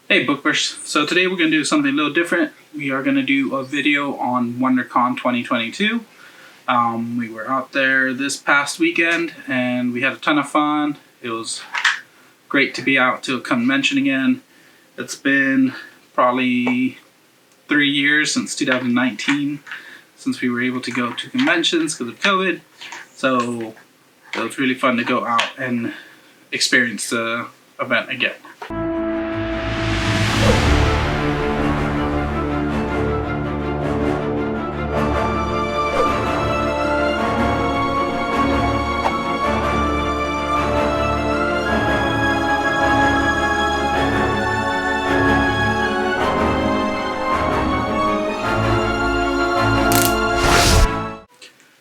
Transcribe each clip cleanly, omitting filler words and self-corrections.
Hey BookVerse, so today we're going to do something a little different. We are going to do a video on Wondercon 2022. We were out there this past weekend and we had a ton of fun. It was great to be out to a convention again. It's been probably 3 years since 2019 since we were able to go to conventions because of COVID. So it was really fun to go out and experience the event again.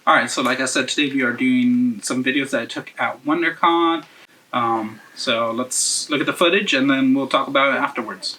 Alright, so like I said, today we are doing some videos that I took at Wondercon. So let's look at the footage and then we'll talk about it afterwards.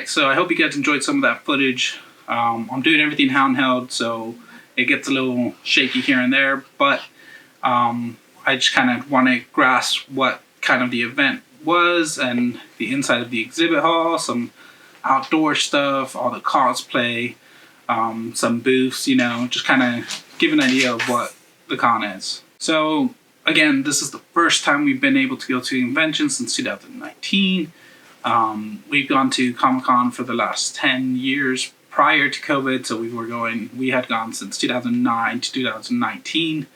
So I hope you guys enjoyed some of that footage. I'm doing everything handheld, so it gets a little shaky here and there, but I just kind of want to grasp what kind of the event was and the inside of the exhibit hall, some outdoor stuff, all the cosplay, some booths, you know, just kind of give an idea of what the con is. So again, this is the first time we've been able to go to a convention since 2019. We've gone to Comic-Con for the last 10 years prior to COVID, so we had gone since 2009 to 2019.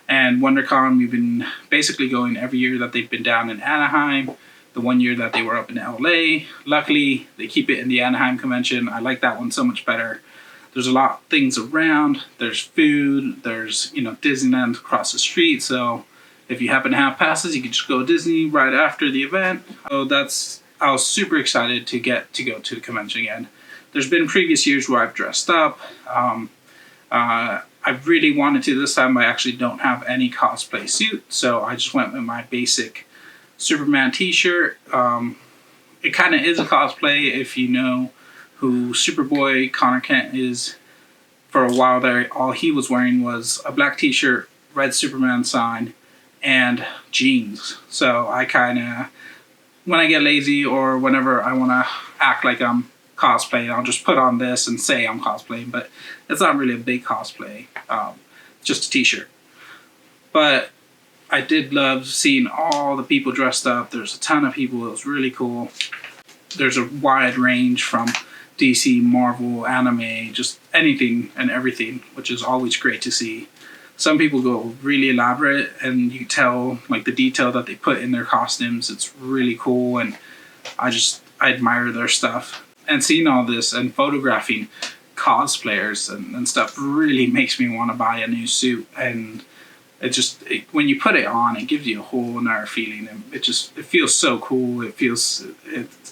And WonderCon, we've been basically going every year that they've been down in Anaheim. The one year that they were up in LA, luckily they keep it in the Anaheim convention. I like that one so much better. There's a lot of things around. There's food. There's Disneyland across the street. So if you happen to have passes, you can just go to Disney right after the event. So I was super excited to get to go to the convention again. There's been previous years where I've dressed up. I really wanted to. This time I actually don't have any cosplay suit, so I just went with my basic Superman t-shirt. It kind of is a cosplay if you know who Superboy Connor Kent is. For a while there, all he was wearing was a black t-shirt, red Superman sign, and jeans. So I kind of, when I get lazy or whenever I want to act like I'm cosplaying, I'll just put on this and say I'm cosplaying, but it's not really a big cosplay, just a t-shirt. But I did love seeing all the people dressed up. There's a ton of people. It was really cool. There's a wide range from DC, Marvel, anime, just anything and everything, which is always great to see. Some people go really elaborate, and you tell like the detail that they put in their costumes. It's really cool, and I admire their stuff. And seeing all this and photographing cosplayers and stuff really makes me want to buy a new suit. And when you put it on, it gives you a whole another feeling, and it feels so cool. It's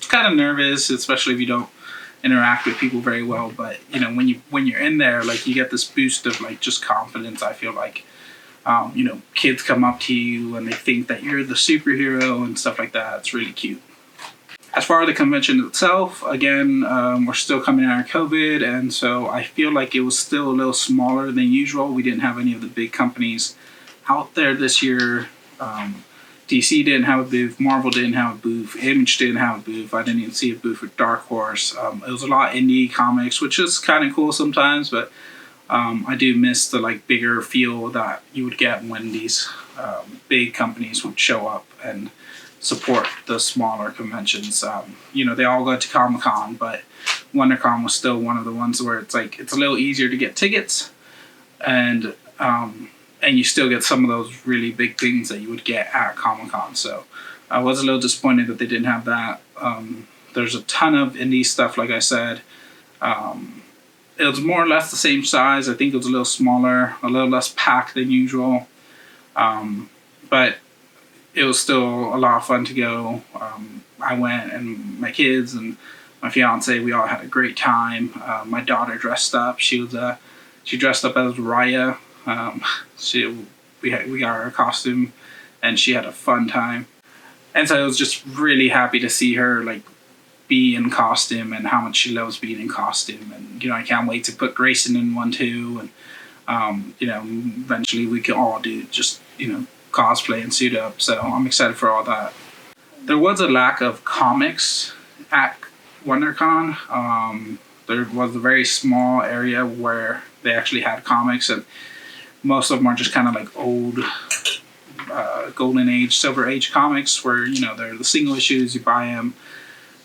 kind of nervous, especially if you don't interact with people very well. But when you're in there, like, you get this boost of like just confidence. I feel like kids come up to you and they think that you're the superhero and stuff like that. It's really cute. As far as the convention itself, again, we're still coming out of COVID, and so I feel like it was still a little smaller than usual. We didn't have any of the big companies out there this year. DC didn't have a booth, Marvel didn't have a booth, Image didn't have a booth. I didn't even see a booth with Dark Horse. It was a lot of indie comics, which is kind of cool sometimes, but I do miss the like bigger feel that you would get when these big companies would show up and support the smaller conventions. They all go to Comic-Con, but WonderCon was still one of the ones where it's a little easier to get tickets, and you still get some of those really big things that you would get at Comic-Con. So I was a little disappointed that they didn't have that. There's a ton of indie stuff, like I said. It was more or less the same size. I think it was a little smaller, a little less packed than usual. But it was still a lot of fun to go. I went, and my kids and my fiance, we all had a great time. My daughter dressed up. She dressed up as Raya. We got her a costume, and she had a fun time. And so I was just really happy to see her like be in costume and how much she loves being in costume. And I can't wait to put Grayson in one too. And eventually we can all do just cosplay and suit up. So I'm excited for all that. There was a lack of comics at WonderCon. There was a very small area where they actually had comics, and most of them are just kind of like old Golden Age, Silver Age comics where they're the single issues, you buy them.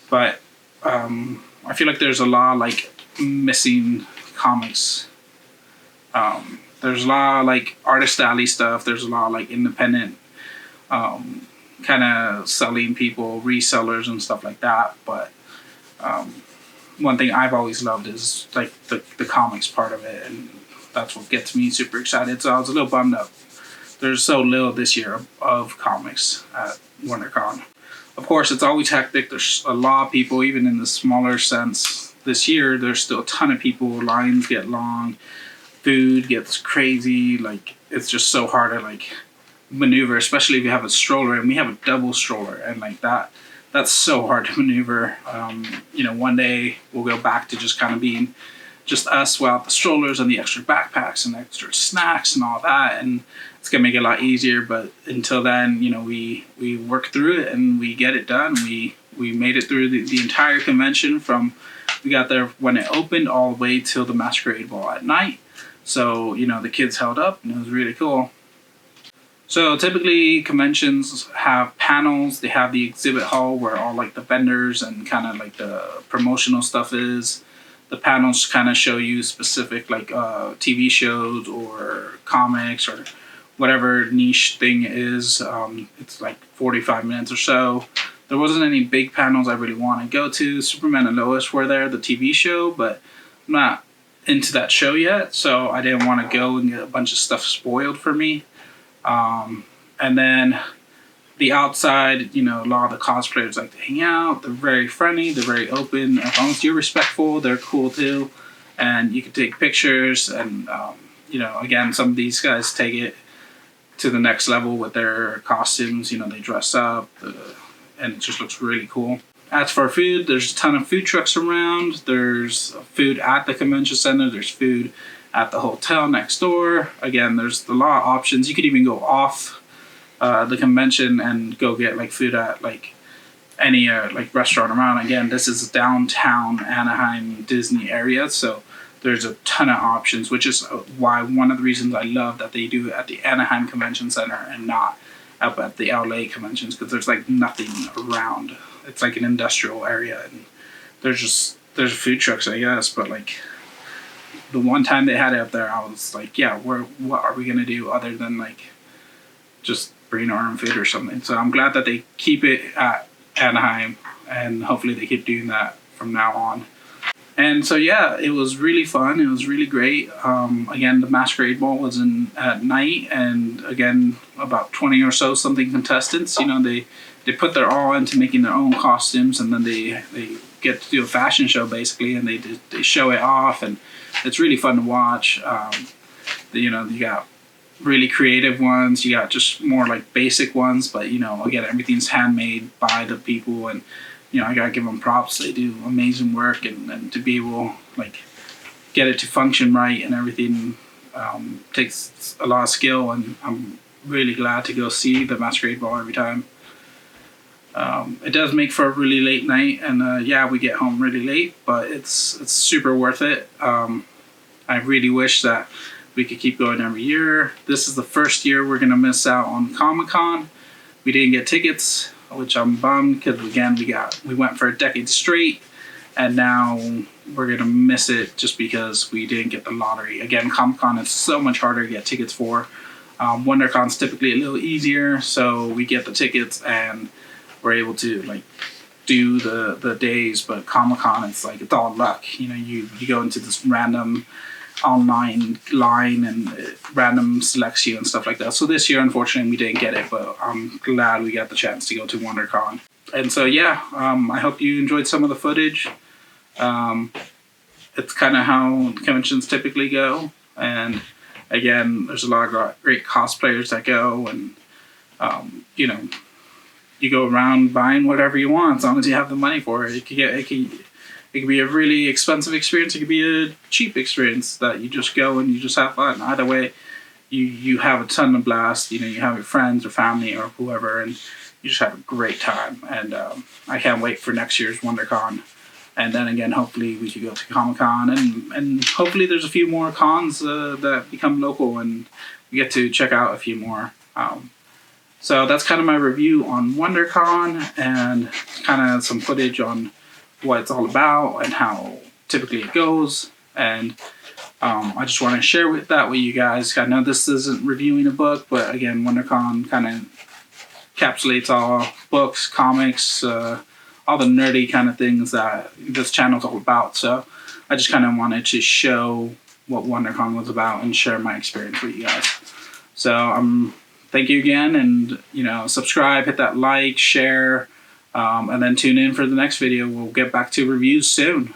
But I feel like there's a lot of like missing comics. There's a lot of like artist alley stuff. There's a lot of like independent kind of selling people, resellers and stuff like that. But one thing I've always loved is like the comics part of it, and that's what gets me super excited. So I was a little bummed up. There's so little this year of comics at WonderCon. Of course, it's always hectic. There's a lot of people, even in the smaller sense. This year, there's still a ton of people. Lines get long. Food gets crazy. Like, it's just so hard to like maneuver, especially if you have a stroller, and we have a double stroller, and like that's so hard to maneuver. One day we'll go back to just kind of being just us without the strollers and the extra backpacks and extra snacks and all that, and it's gonna make it a lot easier. But until then, we work through it and we get it done. We made it through the entire convention, from we got there when it opened all the way till the Masquerade Ball at night. So the kids held up, and it was really cool. So typically conventions have panels. They have the exhibit hall where all like the vendors and kind of like the promotional stuff is. The panels kind of show you specific like TV shows or comics or whatever niche thing is. It's like 45 minutes or so. There wasn't any big panels I really want to go to. Superman and Lois were there, the TV show, but I'm not into that show yet, so I didn't want to go and get a bunch of stuff spoiled for me. And then the outside, you know, a lot of the cosplayers like to hang out. They're very friendly. They're very open. As long as you're respectful, they're cool too. And you can take pictures. And, you know, again, some of these guys take it to the next level with their costumes. You know, they dress up and it just looks really cool. As for food, there's a ton of food trucks around. There's food at the convention center. There's food at the hotel next door. Again, there's a lot of options. You could even go off the convention and go get like food at like any like restaurant around. Again, this is downtown Anaheim Disney area, so there's a ton of options, which is why one of the reasons I love that they do it at the Anaheim Convention Center and not up at the LA conventions, because there's like nothing around. It's like an industrial area, and there's food trucks, I guess, but like the one time they had it up there, I was like, yeah, what are we gonna do other than like just bring our own food or something? So I'm glad that they keep it at Anaheim, and hopefully they keep doing that from now on. And so yeah, it was really fun. It was really great. Again, the Masquerade Ball was at night, and again, about 20 or so something contestants. You know, they put their all into making their own costumes, and then they get to do a fashion show basically, and they show it off, and it's really fun to watch. You know, you got really creative ones, you got just more like basic ones, but you know, again, everything's handmade by the people, and you know, I gotta give them props. They do amazing work, and to be able like get it to function right and everything takes a lot of skill, and I'm really glad to go see the Masquerade Ball every time. It does make for a really late night, and yeah, we get home really late, but it's super worth it. I really wish that we could keep going every year. This is the first year we're gonna miss out on Comic-Con. We didn't get tickets, which I'm bummed, because again, we went for a decade straight, and now we're gonna miss it just because we didn't get the lottery. Again, Comic-Con is so much harder to get tickets for. Wondercon's typically a little easier, so we get the tickets and we're able to like do the days. But Comic-Con, it's like it's all luck. You know, you go into this random online line and random selects you and stuff like that. So this year, unfortunately, we didn't get it, but I'm glad we got the chance to go to Wondercon. And so yeah, I hope you enjoyed some of the footage. It's kind of how conventions typically go, and again, there's a lot of great cosplayers that go, and you know, you go around buying whatever you want as long as you have the money for it. It could be a really expensive experience. It could be a cheap experience that you just go and you just have fun. Either way, you have a ton of blast. You know, you have your friends or family or whoever, and you just have a great time. And I can't wait for next year's WonderCon. And then again, hopefully we could go to Comic-Con, and hopefully there's a few more cons that become local, and we get to check out a few more. So that's kind of my review on WonderCon, and kind of some footage on what it's all about and how typically it goes. And I just want to share that with you guys. I know this isn't reviewing a book, but again, WonderCon kind of encapsulates all books, comics, all the nerdy kind of things that this channel's all about. So I just kind of wanted to show what WonderCon was about and share my experience with you guys. So thank you again, and you know, subscribe, hit that like, share, and then tune in for the next video. We'll get back to reviews soon.